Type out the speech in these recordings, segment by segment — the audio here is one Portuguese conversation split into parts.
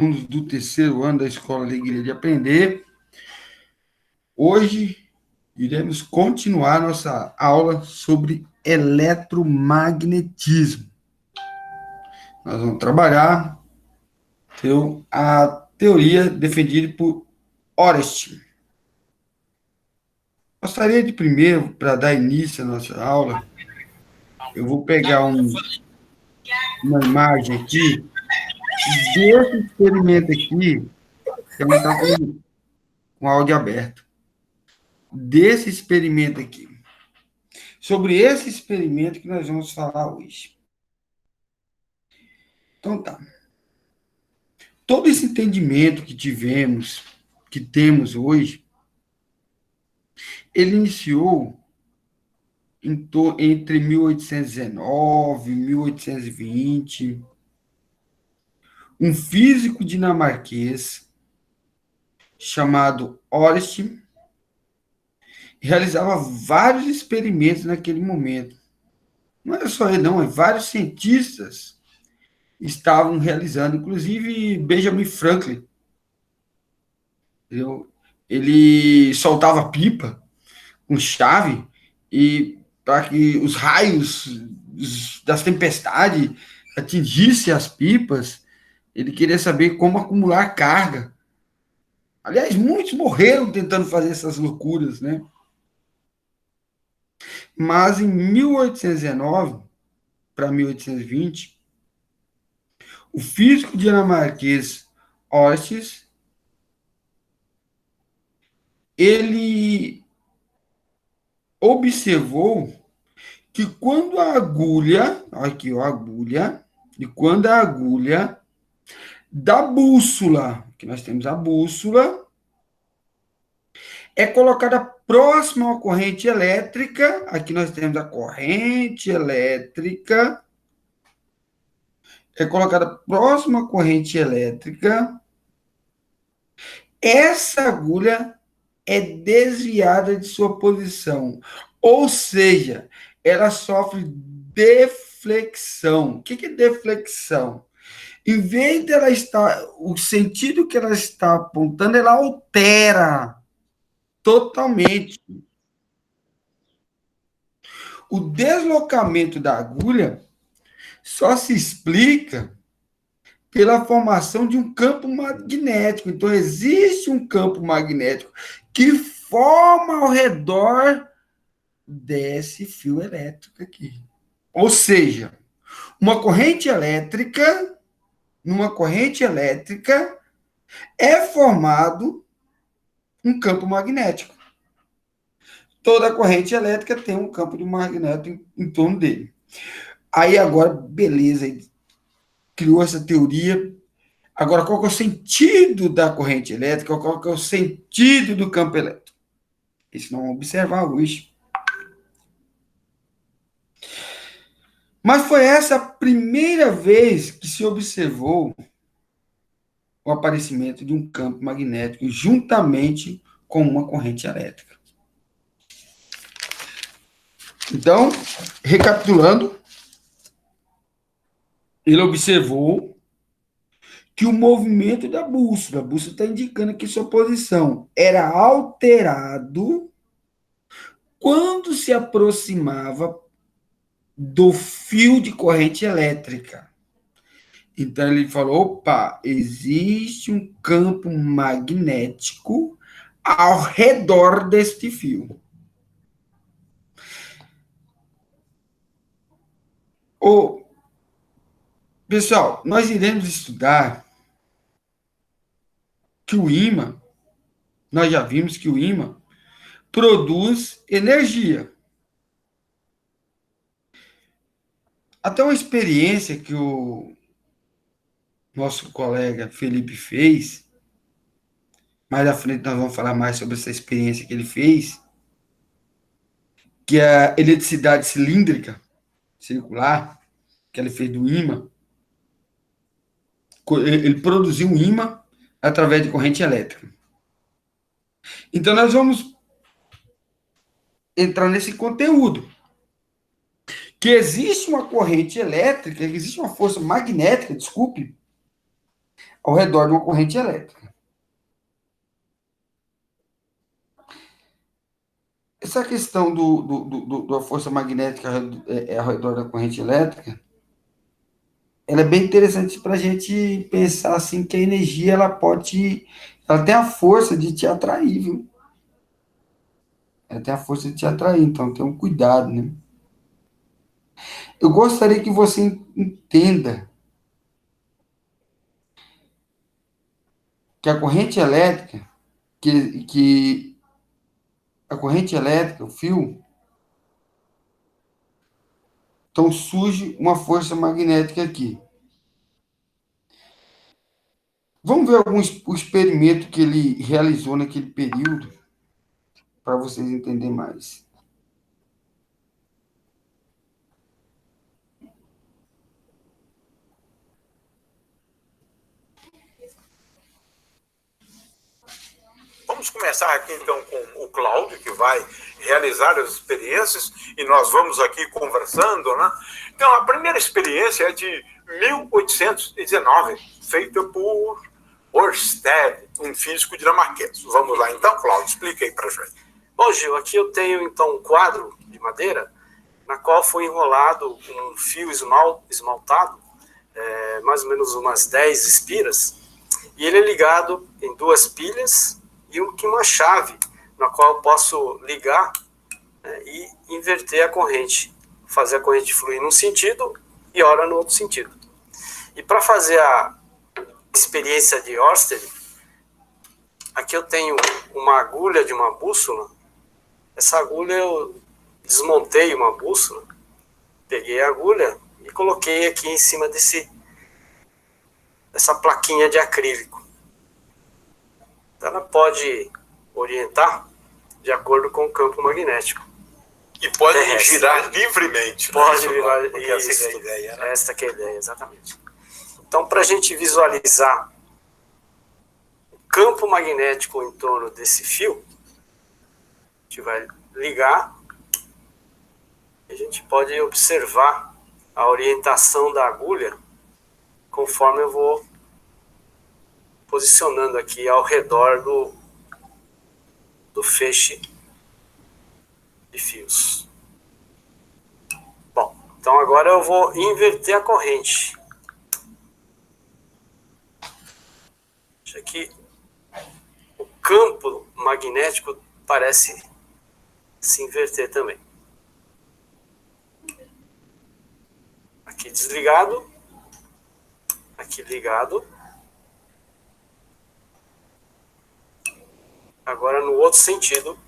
alunos do terceiro ano da Escola Alegria de Aprender. Hoje iremos continuar nossa aula sobre eletromagnetismo. Nós vamos trabalhar a teoria defendida por Orest. Gostaria de primeiro, para dar início à nossa aula, eu vou pegar uma imagem aqui desse experimento aqui, que não está com o áudio aberto, desse experimento aqui. Sobre esse experimento que nós vamos falar hoje. Então tá. Todo esse entendimento que tivemos, que temos hoje, ele iniciou entre 1819 e 1820. Um físico dinamarquês chamado Orest realizava vários experimentos naquele momento. Não era só ele, não, vários cientistas estavam realizando, inclusive Benjamin Franklin. Ele soltava pipa com chave e para que os raios das tempestades atingissem as pipas, ele queria saber como acumular carga. Aliás, muitos morreram tentando fazer essas loucuras, né? Mas em 1819 para 1820, o físico dinamarquês Orsted, ele observou que quando a agulha, aqui ó, a agulha, e quando a agulha da bússola, que nós temos a bússola, é colocada próxima à corrente elétrica, aqui nós temos a corrente elétrica, é colocada próxima à corrente elétrica, essa agulha é desviada de sua posição, ou seja, ela sofre deflexão. O que é deflexão? Em vez dela estar, o sentido que ela está apontando, ela altera totalmente. O deslocamento da agulha só se explica pela formação de um campo magnético. Então, existe um campo magnético que forma ao redor desse fio elétrico aqui. Ou seja, numa corrente elétrica é formado um campo magnético. Toda corrente elétrica tem um campo de magnético em torno dele. Aí agora, beleza, criou essa teoria. Agora, qual que é o sentido da corrente elétrica? Qual que é o sentido do campo elétrico? Isso nós vamos observar hoje. Mas foi essa a primeira vez que se observou o aparecimento de um campo magnético juntamente com uma corrente elétrica. Então, recapitulando, ele observou que o movimento da bússola, a bússola está indicando que sua posição era alterado quando se aproximava do fio de corrente elétrica. Então ele falou, opa, existe um campo magnético ao redor deste fio. Pessoal, nós iremos estudar que o ímã, nós já vimos que o ímã produz energia. Até uma experiência que o nosso colega Felipe fez, mais à frente nós vamos falar mais sobre essa experiência que ele fez, que é a eletricidade cilíndrica, circular, que ele fez do ímã. Ele produziu um ímã através de corrente elétrica. Então, nós vamos entrar nesse conteúdo. Que existe uma corrente elétrica, existe uma força magnética, desculpe, ao redor de uma corrente elétrica. Essa questão da força magnética ao redor da corrente elétrica, ela é bem interessante para a gente pensar assim que a energia ela tem a força de te atrair, viu? Ela tem a força de te atrair, então tenha um cuidado, né? Eu gostaria que você entenda que a corrente elétrica, que a corrente elétrica, o fio, então surge uma força magnética aqui. Vamos ver o experimento que ele realizou naquele período, para vocês entenderem mais. Vamos começar aqui então com o Cláudio, que vai realizar as experiências, e nós vamos aqui conversando, né? Então, a primeira experiência é de 1819, feita por Ørsted, um físico dinamarquês. Vamos lá então, Cláudio, explica aí para a gente. Bom, Gil, aqui eu tenho então um quadro de madeira na qual foi enrolado um fio esmaltado, mais ou menos umas 10 espiras, e ele é ligado em 2 pilhas e uma chave, na qual eu posso ligar, e inverter a corrente, fazer a corrente fluir num sentido e ora no outro sentido. E para fazer a experiência de Ørsted, aqui eu tenho uma agulha de uma bússola. Essa agulha eu desmontei uma bússola, peguei a agulha e coloquei aqui em cima dessa plaquinha de acrílico. Então ela pode orientar de acordo com o campo magnético. E pode girar livremente. Pode virar, essa é a ideia, né? Essa que é a ideia, exatamente. Então, para a gente visualizar o campo magnético em torno desse fio, a gente vai ligar e a gente pode observar a orientação da agulha conforme eu vou posicionando aqui ao redor do feixe de fios. Bom, então agora eu vou inverter a corrente. Aqui o campo magnético parece se inverter também. Aqui desligado, aqui ligado. Agora no outro sentido.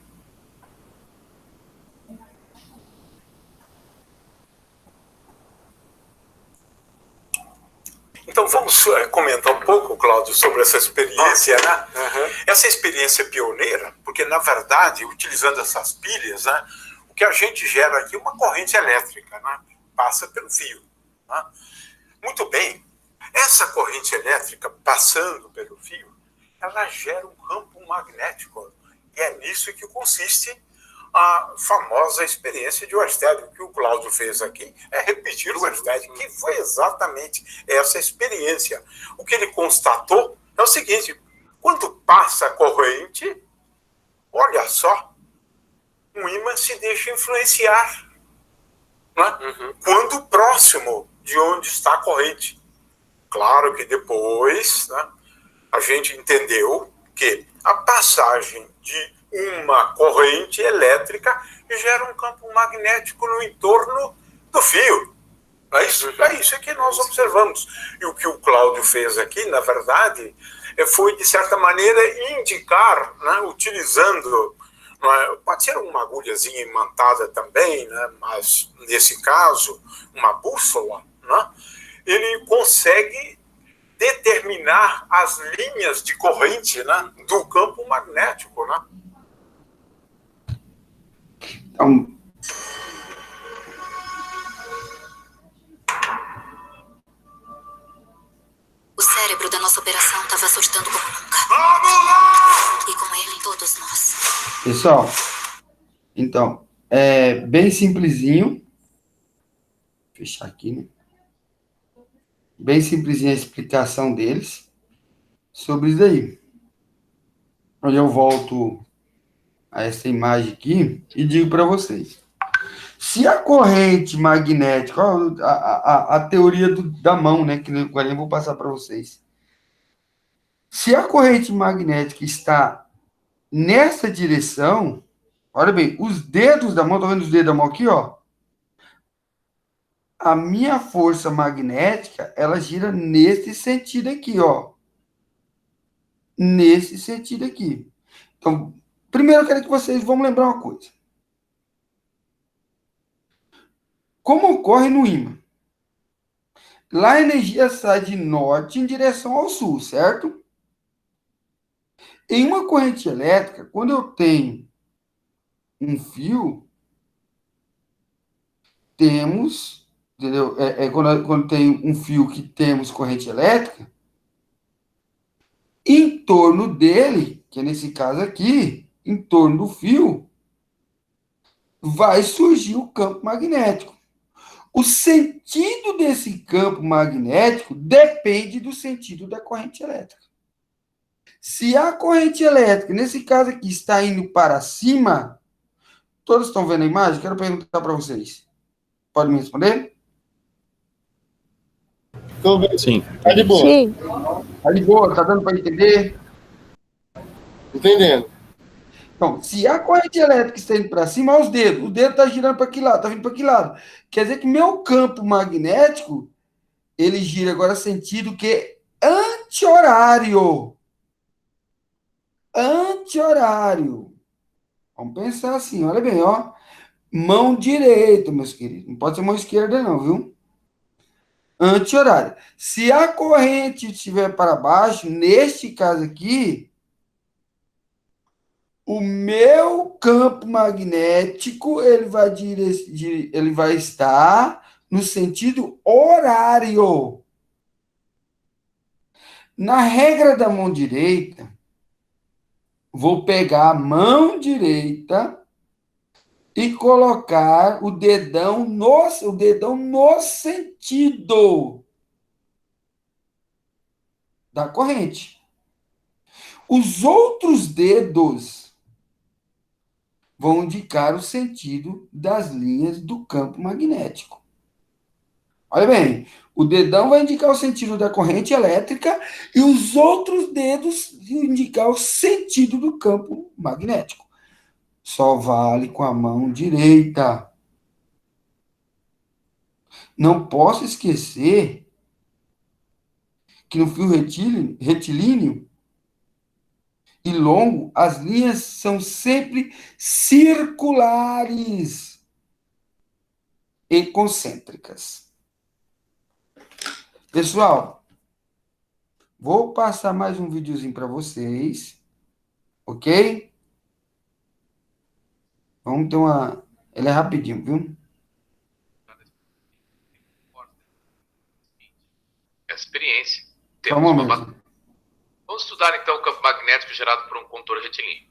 Então vamos comentar um pouco, Cláudio, sobre essa experiência, né? Uhum. Essa experiência pioneira, porque na verdade, utilizando essas pilhas, né, o que a gente gera aqui é uma corrente elétrica, né? Passa pelo fio. Né? Muito bem, essa corrente elétrica passando pelo fio, ela gera um campo magnético. E é nisso que consiste a famosa experiência de Ørsted. O que o Cláudio fez aqui é repetir o Ørsted, que foi exatamente essa experiência. O que ele constatou é o seguinte: quando passa a corrente, olha só, um ímã se deixa influenciar, né? Quando próximo de onde está a corrente. Claro que depois, né, a gente entendeu que a passagem de uma corrente elétrica gera um campo magnético no entorno do fio. É isso que nós observamos. E o que o Cláudio fez aqui, na verdade, foi, de certa maneira, indicar, né, utilizando, pode ser uma agulhazinha imantada também, né, mas, nesse caso, uma bússola, né, ele consegue determinar as linhas de corrente, né, do campo magnético, né? Então, o cérebro da nossa operação estava assustando como nunca. Vamos lá! E com ele, todos nós. pessoal, então, é bem simplesinho. Vou fechar aqui, né? Bem simplesinha a explicação deles. sobre isso aí. Aí eu volto a essa imagem aqui e digo para vocês. Se a corrente magnética, ó, a teoria da mão, né, que agora eu vou passar para vocês. Se a corrente magnética está nessa direção, olha bem, os dedos da mão, tá vendo os dedos da mão aqui, ó? A minha força magnética, ela gira nesse sentido aqui, ó. Nesse sentido aqui. Então, primeiro eu quero que vocês vão lembrar uma coisa. Como ocorre no ímã? Lá a energia sai de norte em direção ao sul, certo? Em uma corrente elétrica, quando eu tenho um fio, temos, entendeu? Quando tem um fio que temos corrente elétrica, em torno dele, que é nesse caso aqui, em torno do fio, vai surgir o campo magnético. O sentido desse campo magnético depende do sentido da corrente elétrica. Se a corrente elétrica, nesse caso aqui, está indo para cima, todos estão vendo a imagem? Quero perguntar para vocês. Pode me responder? Estou vendo. Sim. Tá de boa. Sim. Tá de boa, tá dando para entender? Entendendo. Então, se a corrente elétrica está indo para cima, olha os dedos. O dedo está girando para que lado? Está vindo para que lado? Quer dizer que meu campo magnético, ele gira agora sentido que anti-horário. Anti-horário. Vamos pensar assim, olha bem, ó. Mão direita, meus queridos. Não pode ser mão esquerda, não, viu? Anti-horário. Se a corrente estiver para baixo, neste caso aqui, o meu campo magnético ele vai estar no sentido horário. Na regra da mão direita, vou pegar a mão direita e colocar o dedão no sentido da corrente. Os outros dedos vão indicar o sentido das linhas do campo magnético. Olha bem, o dedão vai indicar o sentido da corrente elétrica e os outros dedos vão indicar o sentido do campo magnético. Só vale com a mão direita. Não posso esquecer que no fio retilíneo e longo, as linhas são sempre circulares e concêntricas. Pessoal, vou passar mais um videozinho para vocês, ok? Vamos ter uma... Ele é rapidinho, viu? Experiência. Só um momento. Vamos estudar então o campo magnético gerado por um condutor retilíneo.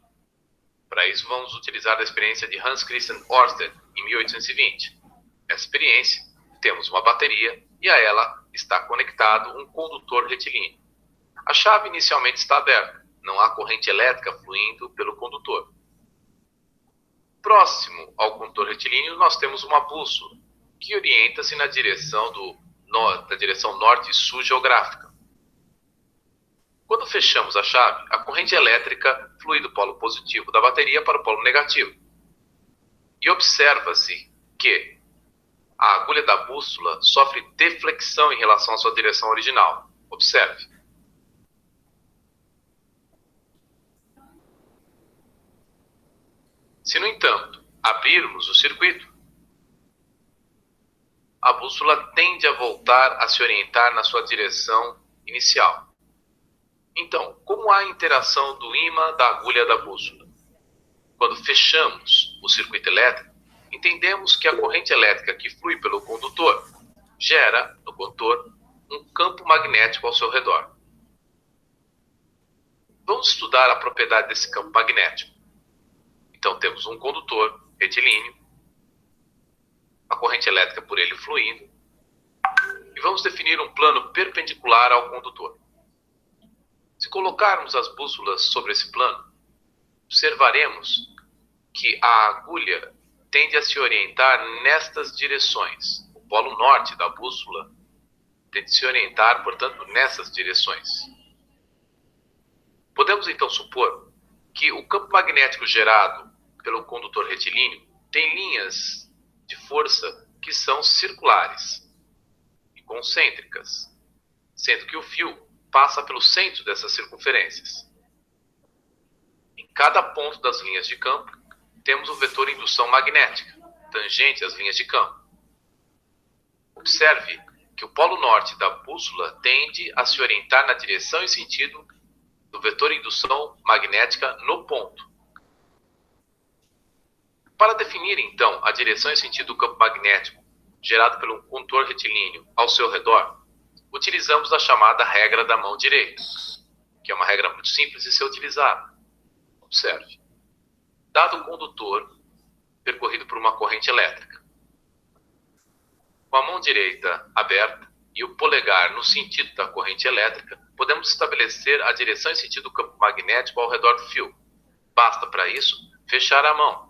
Para isso, vamos utilizar a experiência de Hans Christian Ørsted, em 1820. Nessa experiência, temos uma bateria e a ela está conectado um condutor retilíneo. A chave inicialmente está aberta, não há corrente elétrica fluindo pelo condutor. Próximo ao condutor retilíneo, nós temos uma bússola, que orienta-se na direção norte-sul geográfica. Quando fechamos a chave, a corrente elétrica flui do polo positivo da bateria para o polo negativo. E observa-se que a agulha da bússola sofre deflexão em relação à sua direção original. Observe. Se, no entanto, abrirmos o circuito, a bússola tende a voltar a se orientar na sua direção inicial. Então, como há interação do ímã da agulha da bússola? Quando fechamos o circuito elétrico, entendemos que a corrente elétrica que flui pelo condutor gera, no condutor, um campo magnético ao seu redor. Vamos estudar a propriedade desse campo magnético. Então, temos um condutor retilíneo, a corrente elétrica por ele fluindo, e vamos definir um plano perpendicular ao condutor. Se colocarmos as bússolas sobre esse plano, observaremos que a agulha tende a se orientar nestas direções. O polo norte da bússola tende a se orientar, portanto, nessas direções. Podemos então supor que o campo magnético gerado pelo condutor retilíneo tem linhas de força que são circulares e concêntricas, sendo que o fio passa pelo centro dessas circunferências. Em cada ponto das linhas de campo, temos o vetor indução magnética, tangente às linhas de campo. Observe que o polo norte da bússola tende a se orientar na direção e sentido do vetor indução magnética no ponto. Para definir, então, a direção e sentido do campo magnético gerado pelo condutor retilíneo ao seu redor, utilizamos a chamada regra da mão direita, que é uma regra muito simples de ser utilizada. Observe. Dado o condutor percorrido por uma corrente elétrica, com a mão direita aberta e o polegar no sentido da corrente elétrica, podemos estabelecer a direção e sentido do campo magnético ao redor do fio. Basta, para isso, fechar a mão.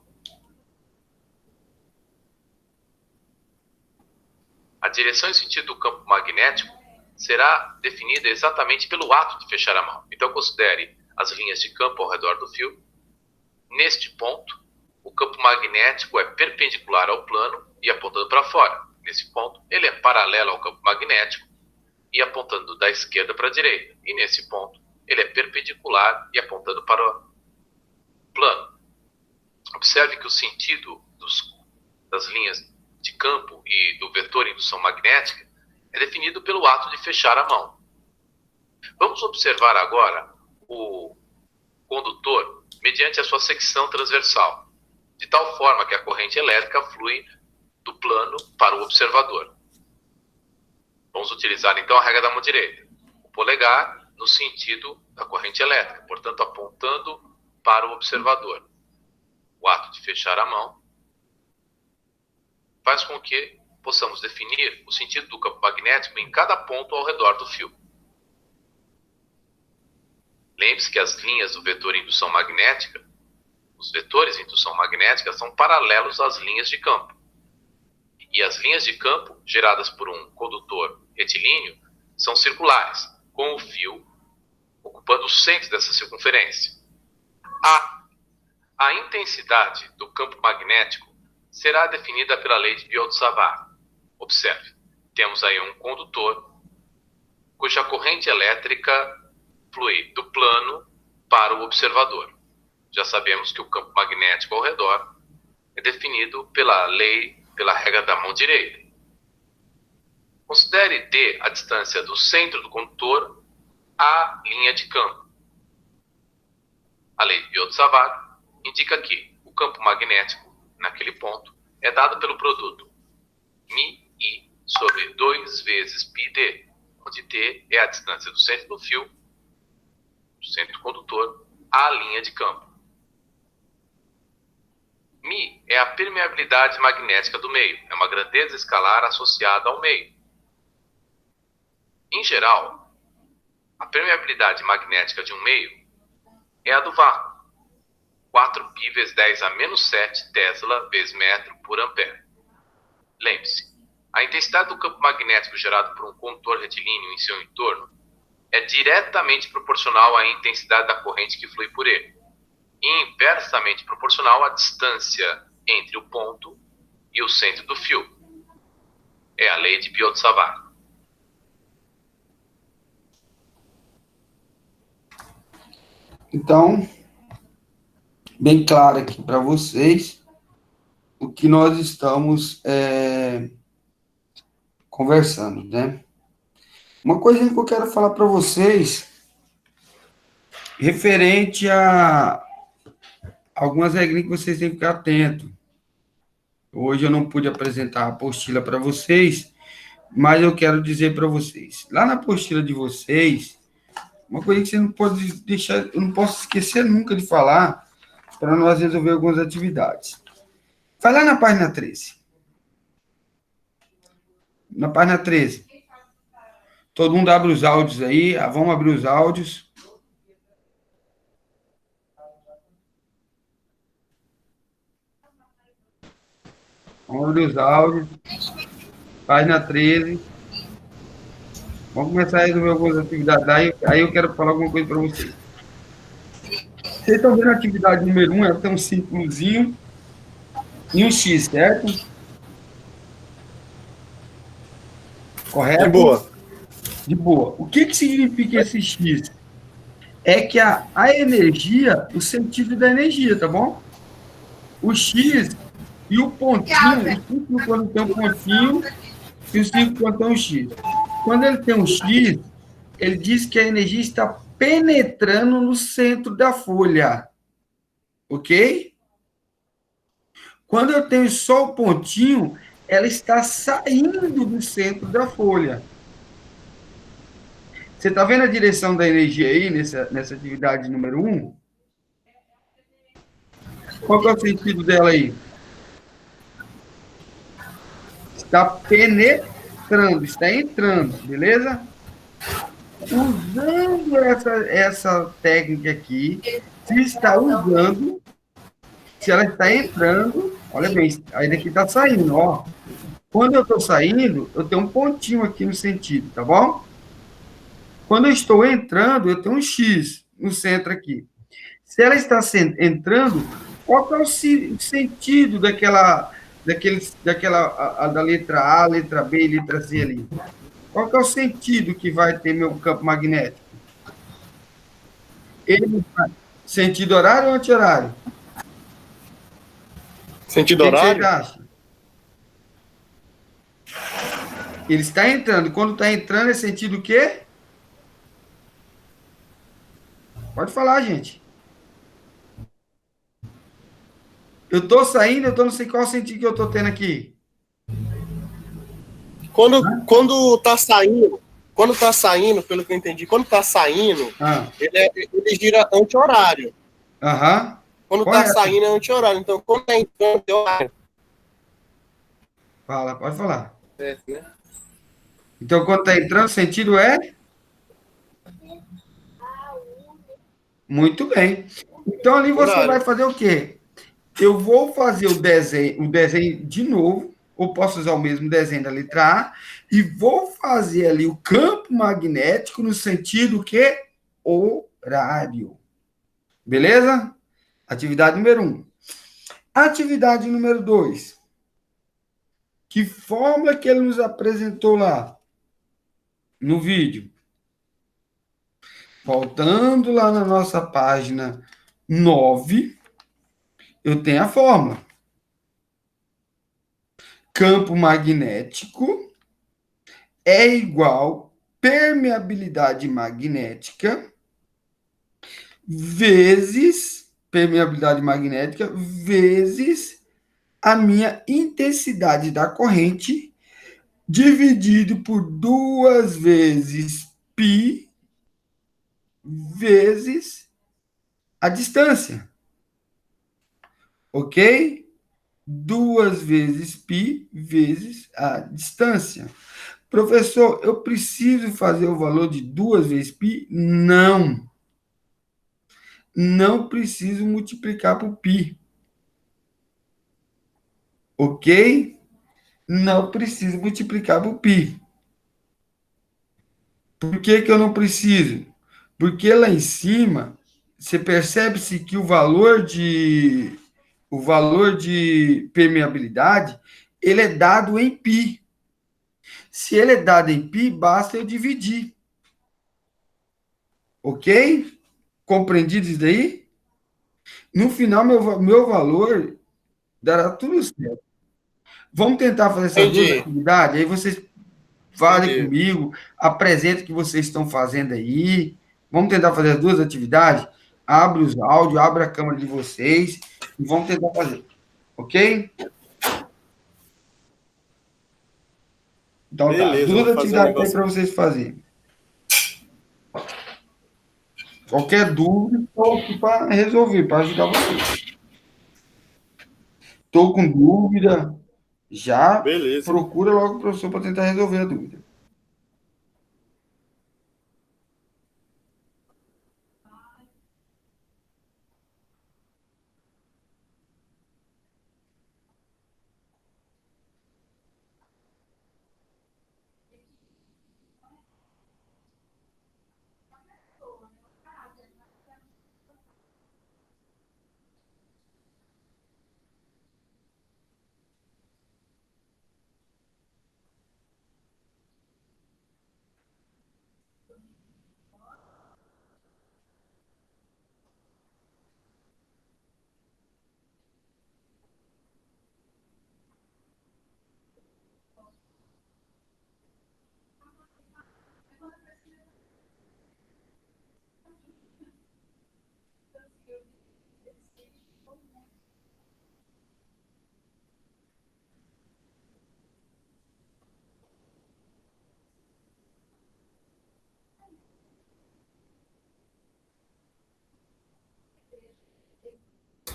A direção e sentido do campo magnético será definida exatamente pelo ato de fechar a mão. Então, considere as linhas de campo ao redor do fio. Neste ponto, o campo magnético é perpendicular ao plano e apontando para fora. Nesse ponto, ele é paralelo ao campo magnético e apontando da esquerda para a direita. E nesse ponto, ele é perpendicular e apontando para o plano. Observe que o sentido das linhas de campo e do vetor indução magnética é definido pelo ato de fechar a mão. Vamos observar agora o condutor mediante a sua secção transversal, de tal forma que a corrente elétrica flui do plano para o observador. Vamos utilizar então a regra da mão direita. O polegar no sentido da corrente elétrica, portanto apontando para o observador. O ato de fechar a mão faz com que possamos definir o sentido do campo magnético em cada ponto ao redor do fio. Lembre-se que as linhas do vetor indução magnética, os vetores de indução magnética são paralelos às linhas de campo. E as linhas de campo, geradas por um condutor retilíneo, são circulares, com o fio ocupando o centro dessa circunferência. A intensidade do campo magnético será definida pela lei de Biot-Savart. Observe, temos aí um condutor cuja corrente elétrica flui do plano para o observador. Já sabemos que o campo magnético ao redor é definido pela regra da mão direita. Considere D a distância do centro do condutor à linha de campo. A lei de Biot-Savart indica que o campo magnético, naquele ponto, é dado pelo produto μI sobre 2 vezes πd, onde D é a distância do centro do fio, do centro do condutor, à linha de campo. μ é a permeabilidade magnética do meio, é uma grandeza escalar associada ao meio. Em geral, a permeabilidade magnética de um meio é a do vácuo, 4π vezes 10 a menos 7 Tesla vezes metro por ampere. Lembre-se, a intensidade do campo magnético gerado por um condutor retilíneo em seu entorno é diretamente proporcional à intensidade da corrente que flui por ele, e inversamente proporcional à distância entre o ponto e o centro do fio. É a lei de Biot-Savart. Então, bem claro aqui para vocês o que nós estamos conversando, né? Uma coisa que eu quero falar para vocês, referente a algumas regras que vocês têm que ficar atentos. Hoje eu não pude apresentar a apostila para vocês, mas eu quero dizer para vocês. Lá na apostila de vocês, uma coisa que você não pode deixar, eu não posso esquecer nunca de falar, para nós resolver algumas atividades. Vai lá na página 13. Na página 13. Todo mundo abre os áudios aí, vamos abrir os áudios. Vamos abrir os áudios. Página 13. Vamos começar a resolver algumas atividades. Aí eu quero falar alguma coisa para vocês. Vocês estão vendo a atividade número 1, ela tem um círculozinho e um X, certo? De Correto? boa. De boa. O que significa esse X? É que a energia, o sentido da energia, tá bom? O X e o pontinho, o círculo quando tem um pontinho e o círculo quando tem um X. Quando ele tem um X, ele diz que a energia está penetrando no centro da folha. Ok? Quando eu tenho só o pontinho, ela está saindo do centro da folha. Você está vendo a direção da energia aí, nessa atividade número 1? Qual que é o sentido dela aí? Está penetrando, está entrando, beleza? Usando essa técnica aqui, se ela está entrando, olha bem, aí daqui está saindo, ó. Quando eu estou saindo, eu tenho um pontinho aqui no sentido, tá bom? Quando eu estou entrando, eu tenho um X no centro aqui. Se ela está entrando, qual que é o sentido da letra A, letra B e letra C ali? Qual que é o sentido que vai ter meu campo magnético? Ele vai sentido horário ou anti-horário? Sentido O que vocês horário? acham? Ele está entrando. Quando está entrando, é sentido o quê? Pode falar, gente. Eu estou saindo, eu não sei qual sentido que eu estou tendo aqui. Quando tá saindo, pelo que eu entendi, quando tá saindo, ele gira anti-horário. Aham. Quando tá Correto. saindo é anti-horário. Então, quando tá entrando, é horário. Fala, pode falar. Certo, né? Então, quando está entrando, o sentido é? Muito bem. Então, ali você vai Horário. fazer o quê? Eu vou fazer o desenho de novo, ou posso usar o mesmo desenho da letra A, e vou fazer ali o campo magnético no sentido que horário. Beleza? Atividade número 1. Atividade número 2. Que fórmula que ele nos apresentou lá no vídeo? Voltando lá na nossa página 9, eu tenho a fórmula. Campo magnético é igual permeabilidade magnética vezes a minha intensidade da corrente dividido por 2 vezes π vezes a distância. Ok? 2 vezes π vezes a distância. Professor, eu preciso fazer o valor de 2 vezes π? Não. Não preciso multiplicar por π. Ok? Não preciso multiplicar por π. Por que que eu não preciso? Porque lá em cima, você percebe-se que o valor de permeabilidade, ele é dado em π. Se ele é dado em π, basta eu dividir. Ok? Compreendido isso daí? No final, meu valor dará tudo certo. Vamos tentar fazer essas duas Entendi. atividades? Aí vocês falem Entendi. comigo, apresentem o que vocês estão fazendo aí. Vamos tentar fazer as duas atividades? Abre os áudios, abre a câmera de vocês e vamos tentar fazer. Ok? Então tá, Beleza, eu duas vou fazer um atividades aí negócio para aqui. vocês fazerem. Qualquer dúvida, estou aqui para resolver, para ajudar vocês. Estou com dúvida, já Beleza. procura logo o professor para tentar resolver a dúvida.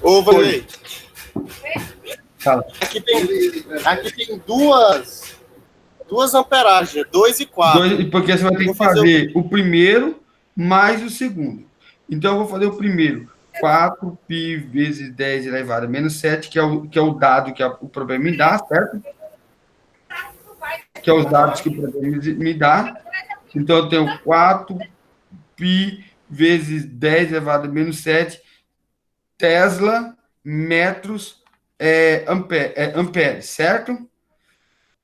Ô, Vanderlei. Fala. Aqui tem duas amperagens, 2 e 4. Porque você vai ter que fazer o primeiro mais o segundo. Então, eu vou fazer o primeiro. 4π vezes 10 elevado a menos 7, que é o dado que o problema me dá, certo? Que é os dados que o problema me dá. Então, eu tenho 4π vezes 10 elevado a menos 7 Tesla metros amperes, certo?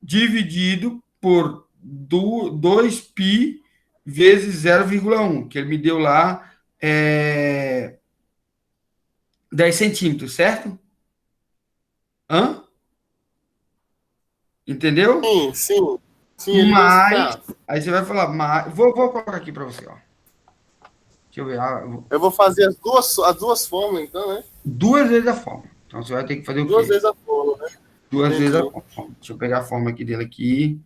Dividido por 2π vezes 0,1, que ele me deu lá 10 centímetros, certo? Hã? Entendeu? Sim. Sim, Mas, aí você vai falar, mas, vou colocar aqui para você, ó. Deixa eu ver. Eu vou fazer as duas fórmulas, então, né? 2 vezes a fórmula. Então, você vai ter que fazer o quê? 2 vezes a fórmula, né? 2 vezes a fórmula. Deixa eu pegar a fórmula aqui dele aqui.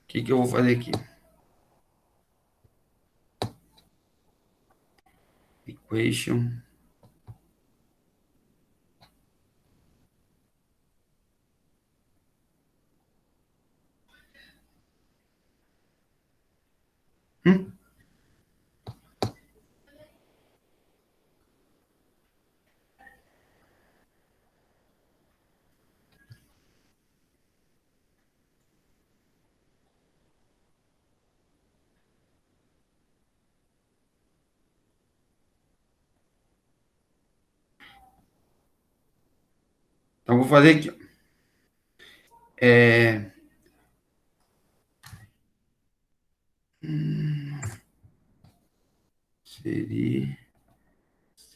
O que eu vou fazer aqui? Equation. Então, vou fazer aqui. Seria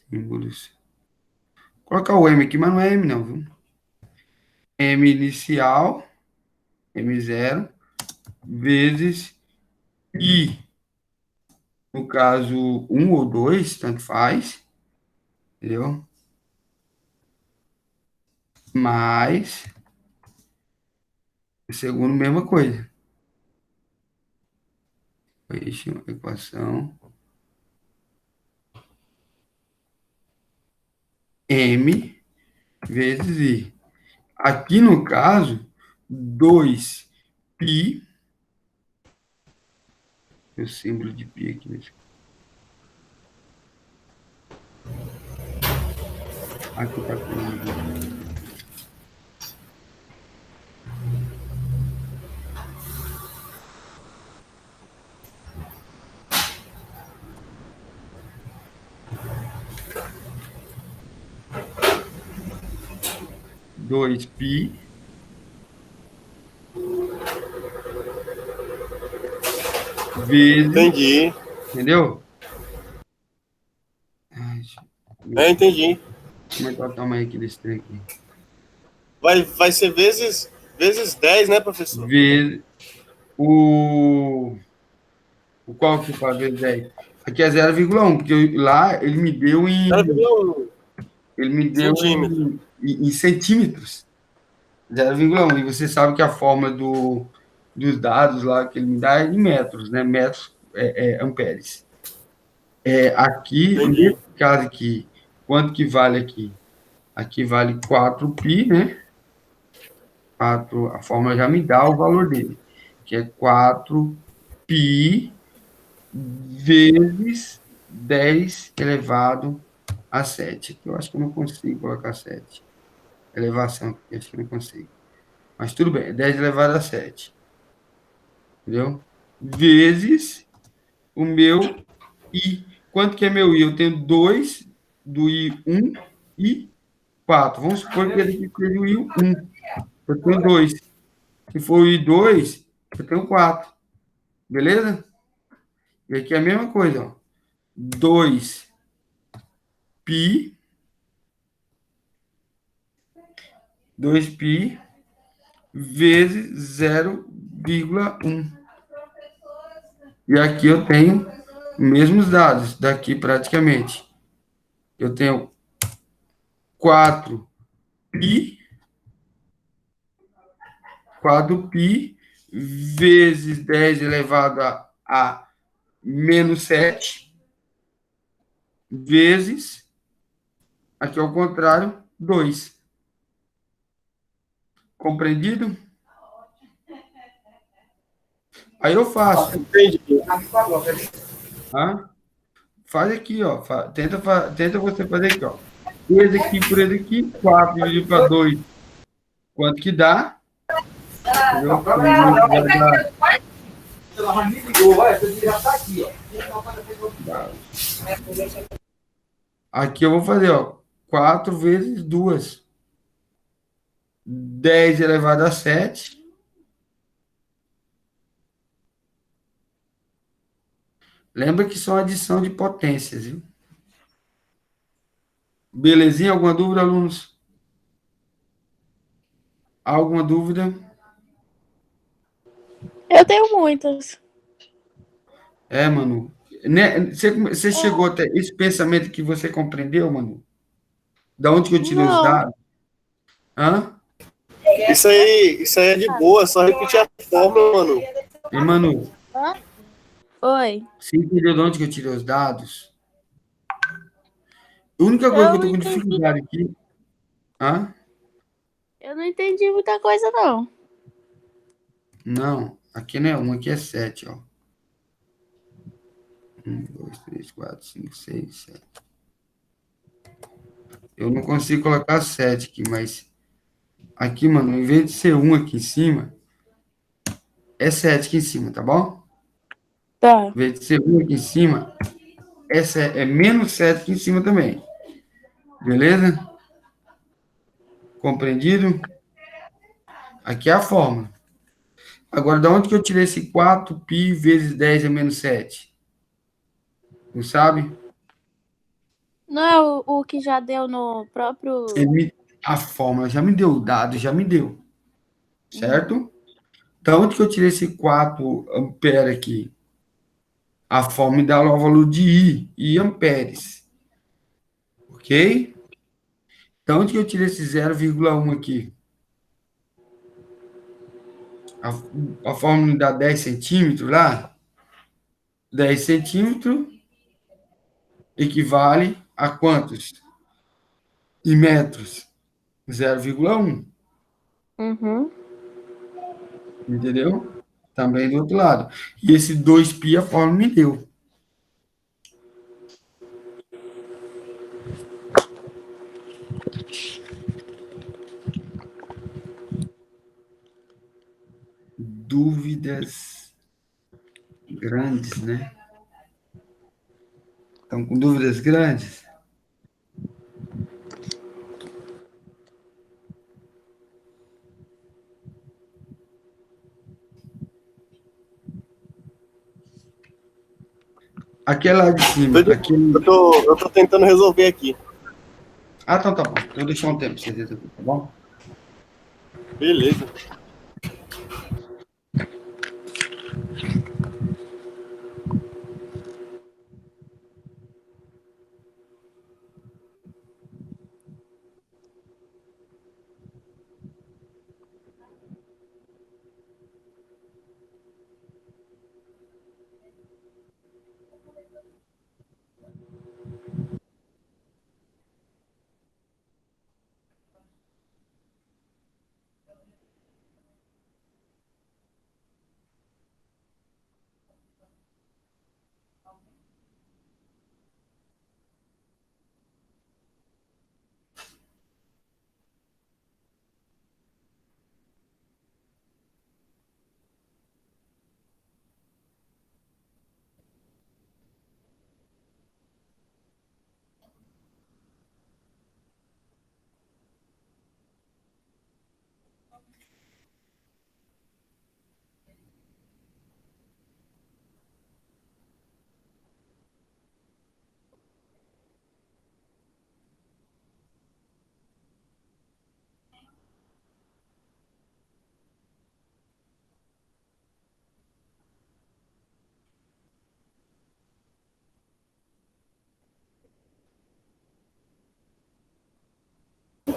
símbolos. Vou colocar o M aqui, mas não é M não, viu? M inicial, M0, vezes I. No caso, 1 ou 2, tanto faz. Entendeu? Mais, o segundo, mesma coisa. Equação. M vezes I. Aqui, no caso, 2π, o símbolo de π aqui nesse. Aqui está com 2π vezes... Entendi. Entendeu? Entendi. Como é que é o tamanho aqui desse trem aqui? Vai ser vezes 10, né, professor? Vezes o qual que faz vezes 10? Aqui é 0,1, porque lá ele me deu em... 0,1. Ele me deu em centímetros. 0,1. E você sabe que a forma dos dados lá que ele me dá é em metros, né? Metros amperes. Aqui, nesse caso aqui, quanto que vale aqui? Aqui vale 4π, né? 4, a fórmula já me dá o valor dele, que é 4π vezes 10 elevado a 7. Eu acho que eu não consigo colocar 7. Elevação, acho que eu não consigo. Mas tudo bem, 10 elevado a 7. Entendeu? Vezes o meu I. Quanto que é meu I? Eu tenho 2 do I, 1 e 4. Vamos supor que ele seja o I, 1. Eu tenho 2. Se for o I, 2, eu tenho 4. Beleza? E aqui é a mesma coisa, ó. 2π vezes 0,1. E aqui eu tenho os mesmos dados, daqui praticamente. Eu tenho 4π vezes 10 elevado a menos 7, vezes, aqui ao contrário, 2. Compreendido? Aí eu faço. Entendi. Tá? Faz aqui, ó. Tenta você fazer aqui, ó. Esse aqui por esse aqui, 4 dividido para 2. Quanto que dá? Entendeu? Aqui eu vou fazer, ó. 4 vezes 2. 10 elevado a 7. Lembra que são adição de potências, viu? Belezinha? Alguma dúvida, alunos? Alguma dúvida? Eu tenho muitas. Manu. Né? Você chegou até esse pensamento que você compreendeu, Manu? Da onde que eu tirei os Não. dados? Hã? Isso aí é de boa, só repetir a fórmula, mano. E, Manu, Hã? Oi. você entendeu de onde que eu tirei os dados? A única coisa que eu Eu tô não com entendi. dificuldade aqui. Hã? Eu não entendi muita coisa, não. Não, aqui não é 1, aqui é 7, ó. 1, 2, 3, 4, 5, 6, 7. Eu não consigo colocar 7 aqui, mas aqui, mano, em vez de ser 1 aqui em cima, é 7 aqui em cima, tá bom? Tá. Em vez de ser 1 aqui em cima, é menos 7 aqui em cima também. Beleza? Compreendido? Aqui é a fórmula. Agora, de onde que eu tirei esse 4π vezes 10 é menos 7? Não sabe? Não é o que já deu no próprio. A fórmula já me deu o dado, já me deu. Certo? Da onde que eu tirei esse 4 ampere aqui? A fórmula me dá o valor de I amperes. Ok? Da onde que eu tirei esse 0,1 aqui? A fórmula me dá 10 centímetros lá? 10 centímetros equivale a quantos? Em metros? 0,1. Uhum. Entendeu? Também do outro lado. E esse 2π a fórmula me deu. Dúvidas grandes, né? Estão com dúvidas grandes? Aquela lá de cima. Eu tô tentando resolver aqui. Ah, então tá bom. Eu vou deixar um tempo pra você resolver, tá bom? Beleza.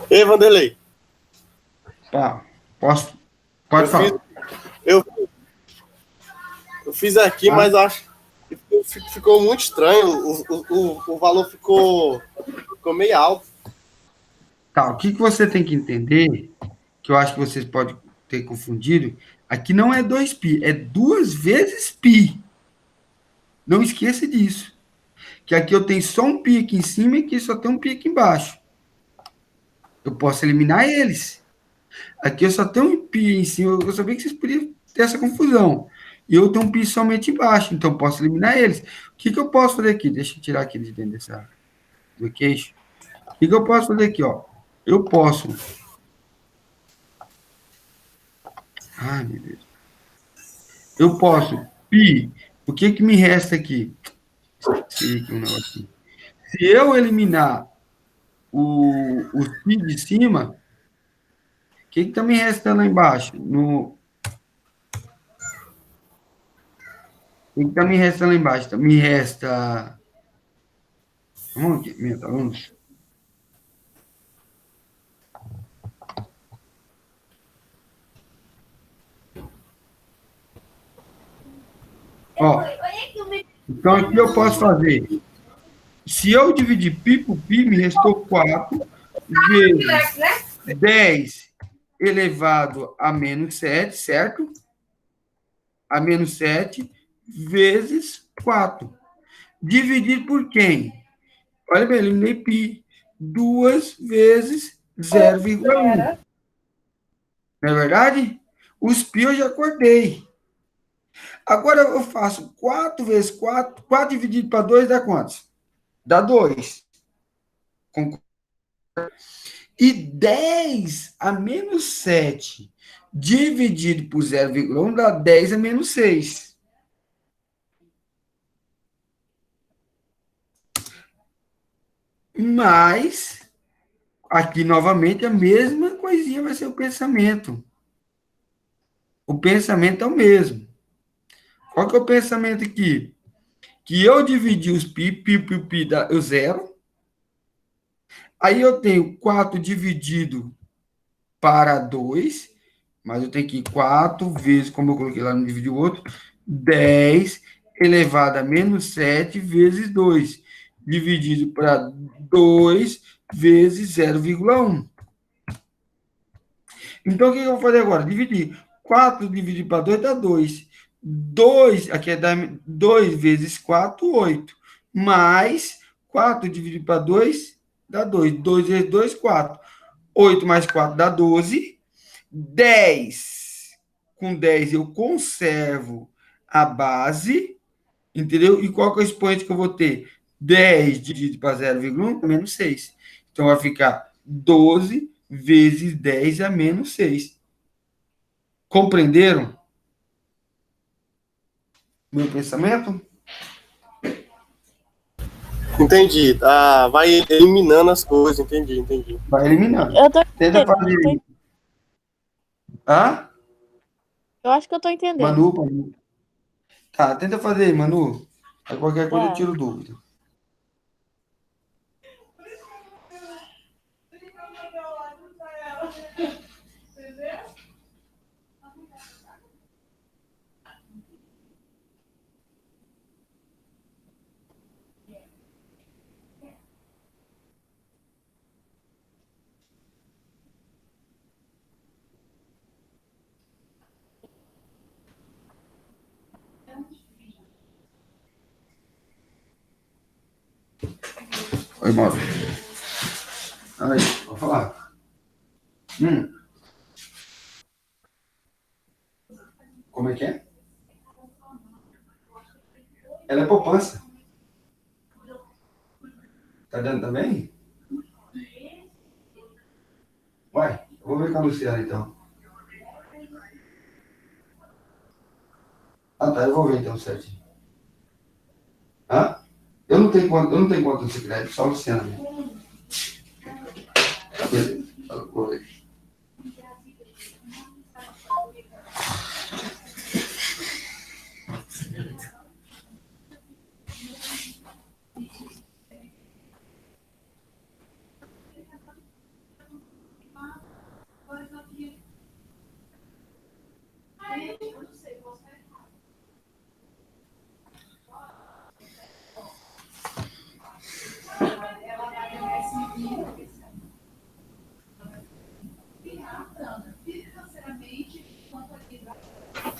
Ei, Vanderlei. Tá. Pode falar. Eu Eu fiz aqui, mas acho que ficou muito estranho. O valor ficou meio alto. Tá, o que você tem que entender, que eu acho que vocês podem ter confundido, aqui não é 2π, é 2 vezes π. Não esqueça disso. Que aqui eu tenho só um π aqui em cima e aqui só tem um π aqui embaixo. Eu posso eliminar eles. Aqui eu só tenho um π em cima, eu sabia que vocês podiam ter essa confusão. E eu tenho um π somente embaixo, então eu posso eliminar eles. O que eu posso fazer aqui? Deixa eu tirar aqui de dentro do queixo. O que eu posso fazer aqui, ó? Eu posso... Ai, meu Deus. Eu posso π. O que me resta aqui? Esqueci aqui um negocinho. Se eu eliminar o π de cima, o que está me restando lá embaixo? O que está me restando lá embaixo? Me resta... Vamos aqui, meus alunos. Ó, então aqui eu posso fazer. Se eu dividir π por π, me restou 4 vezes 10 elevado a menos 7, certo? A menos 7 vezes 4. Dividido por quem? Olha bem, eliminei π. 2 vezes 0,1. Não é verdade? Os π eu já acordei. Agora eu faço 4 vezes 4. 4 dividido para 2 dá quantos? Dá 2. E 10 a menos 7 dividido por 0,1 dá 10 a menos 6. Mas, aqui novamente, a mesma coisinha vai ser o pensamento. O pensamento é o mesmo. Qual que é o pensamento aqui? Que eu dividi os π dá o 0. Aí eu tenho 4 dividido para 2, mas eu tenho que 4 vezes, como eu coloquei lá, não dividi o outro, 10 elevado a menos 7 vezes 2, dividido para 2 vezes 0,1. Então, o que eu vou fazer agora? Dividir. 4 dividido para 2 dá 2. 2, aqui é 2 vezes 4, 8. Mais 4 dividido para 2 dá 2. 2 vezes 2, 4. 8 mais 4 dá 12. 10. Com 10 eu conservo a base, entendeu? E qual que é o expoente que eu vou ter? 10 dividido para 0,1 menos 6. Então, vai ficar 12 vezes 10 a menos 6. Compreenderam meu pensamento? Entendi. Ah, vai eliminando as coisas. Entendi. Vai eliminando. Tenta fazer. Hã? Eu acho que eu tô entendendo. Manu. Tá, tenta fazer aí, Manu. Aí qualquer coisa eu tiro dúvida. Oi, Mauro. Aí, vou falar. Como é que é? Ela é poupança. Tá dando também? Uai, eu vou ver com a Luciana, então. Ah, tá, eu vou ver, então, certinho. Hã? Eu não tenho conta de crédito, só a Luciana. Beleza, vou ver.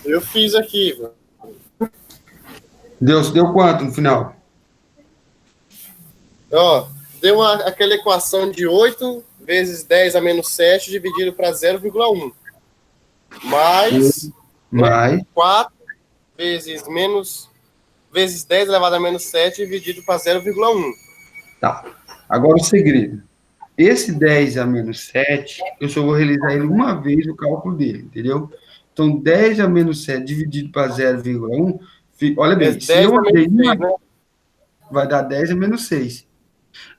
Eu fiz aqui, mano. Deu quanto no final? Ó, deu aquela equação de 8 vezes 10 a menos 7 dividido para 0,1. Mais, Mais 4 vezes 10 elevado a menos 7 dividido para 0,1. Tá. Agora o segredo. Esse 10 a menos 7, eu só vou realizar ele uma vez o cálculo dele, entendeu? Então, 10 a menos 7 dividido para 0,1, olha bem, se 10 eu a abrir menos uma, 6, né? vai dar 10 a menos 6.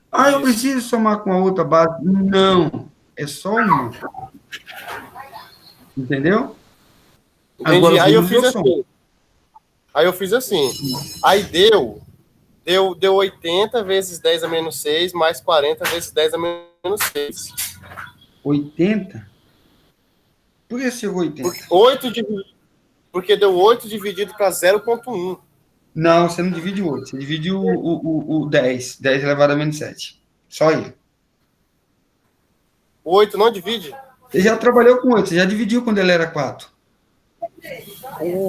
Ah, eu preciso somar com a outra base? Não, é só uma. Entendeu? Agora, Entendi. os números eu somo. Aí eu fiz assim. Aí deu 80 vezes 10 a menos 6 mais 40 vezes 10 a menos 6. 80? Por que chegou 80? Porque deu 8 dividido para 0,1. Não, você não divide o 8, você divide o 10. 10 elevado a menos 7. Só ele. O 8 não divide? Você já trabalhou com 8, você já dividiu quando ele era 4.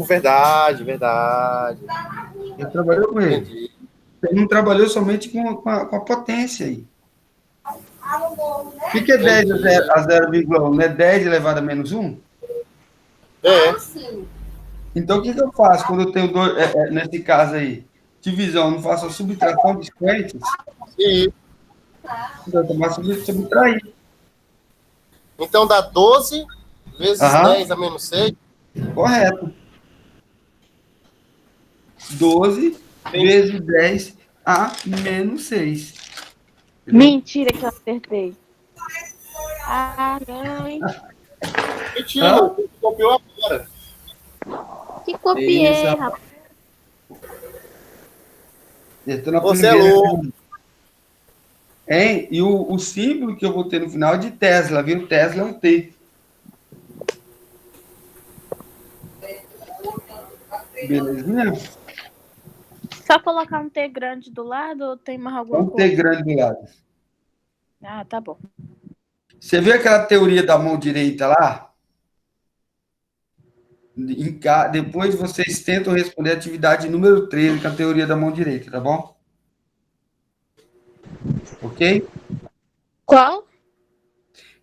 Verdade. Você trabalhou com ele. Entendi. Você não trabalhou somente com a potência aí. O que é 10 a 0,1? Não é 10 elevado a menos 1? É. Então, o que eu faço quando eu tenho dois, nesse caso aí? Divisão, eu não faço a subtração dos quentes? E Eu tomar subtrair. então dá 12 vezes 10 a menos 6. Correto. 12 vezes 10 a menos 6. Mentira que eu acertei. Ah, não, hein? Mentira, você copiou agora. Que copiei, Isso. rapaz. Você é louco. Hein? E o símbolo que eu vou ter no final é de Tesla, viu? Tesla é um T. Belezinha? Só colocar um T grande do lado ou tem mais alguma Um coisa? T grande do lado. Ah, tá bom. Você viu aquela teoria da mão direita lá? Depois vocês tentam responder a atividade número 13, com a teoria da mão direita, tá bom? Ok? Qual?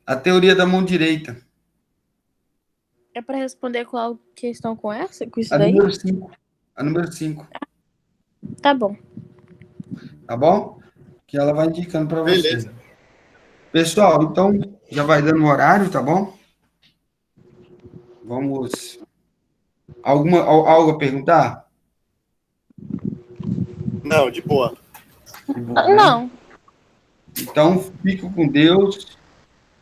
A teoria da mão direita. É para responder qual questão com essa? Com isso A daí? número 5. A número 5. Tá bom. Tá bom? Que ela vai indicando para você. Beleza. Pessoal, então já vai dando o horário, tá bom? Vamos. Algo a perguntar? Não, de boa. Não. Então, fico com Deus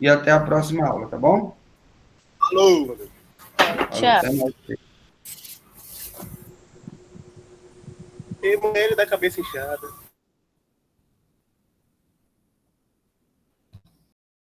e até a próxima aula, tá bom? Falou. Tchau. Até mais. Tem mulher da cabeça inchada.